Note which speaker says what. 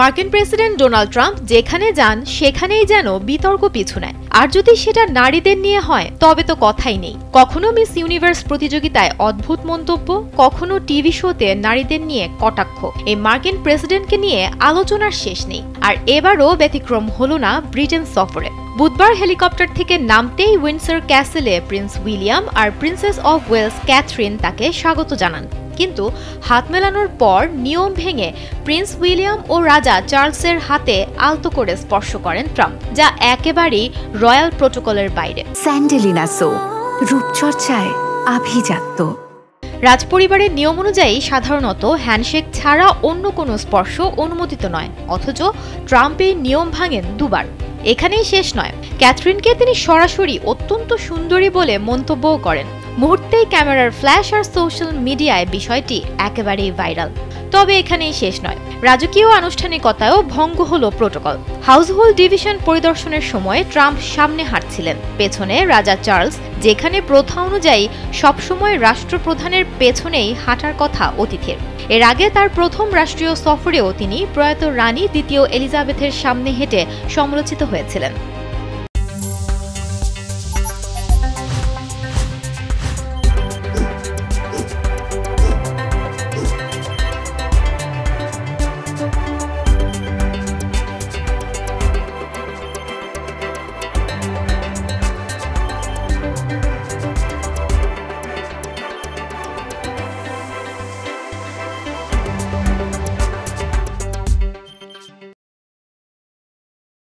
Speaker 1: মার্কিন president Donald Trump যেখানে যান সেখানেই যেন বিতর্ক পিছু নেয়। আর যদি সেটা নারীদের নিয়ে হয় তবে তো কথাই নেই। কখনো মিস ইউনিভার্স প্রতিযোগিতায় অদ্ভুত মন্তব্য, কখনো টিভি শোতে নারীদের নিয়ে কটাক্ষ। এই মার্কিন প্রেসিডেন্টকে নিয়ে আলোচনার শেষ নেই। আর এবারও ব্যতিক্রম হলো না ব্রিটেন সফরে। বুধবার হেলিকপ্টার থেকে নামতেই উইন্ডসর ক্যাসেলে প্রিন্স উইলিয়াম আর প্রিন্সেস অব ওয়েলস ক্যাথরিন তাকে স্বাগত জানান। কিন্তু হাত মেলানোর পর নিয়ম ভেঙে প্রিন্স উইলিয়াম ও রাজা চার্লসের হাতে আলতো করে স্পর্শ করেন ট্রাম্প, যা একেবারেই রয়্যাল প্রোটোকলের বাইরে।
Speaker 2: স্যান্ডেলিনা সো, রূপচর্চায় আভিজাত্য।
Speaker 1: রাজপরিবারের নিয়ম অনুযায়ী সাধারণত হ্যান্ডশেক ছাড়া অন্য কোনো স্পর্শ অনুমোদিত নয়, অথচ ট্রাম্প এই নিয়ম ভাঙেন দুবার। এখানেই শেষ নয়, ক্যাথরিনকে তিনি সরাসরি অত্যন্ত সুন্দরী বলে মন্তব্যও করেন। মুহূর্তেই ক্যামেরার ফ্ল্যাশ আর সোশ্যাল মিডিয়ায় বিষয়টি একেবারেই ভাইরাল। তবে এখানেই শেষ নয়, রাজকীয় আনুষ্ঠানিকতায়ও ভঙ্গ হলো প্রোটোকল। হাউসহোল্ড ডিভিশন পরিদর্শনের সময় ট্রাম্প সামনে হাঁটছিলেন, পেছনে রাজা চার্লস, যেখানে প্রথা অনুযায়ী সবসময় রাষ্ট্রপ্রধানের পেছনেই হাঁটার কথা অতিথির। এর আগে তার প্রথম রাষ্ট্রীয় সফরেও তিনি প্রয়াত রানী দ্বিতীয় এলিজাবেথের সামনে হেঁটে সমালোচিত হয়েছিলেন।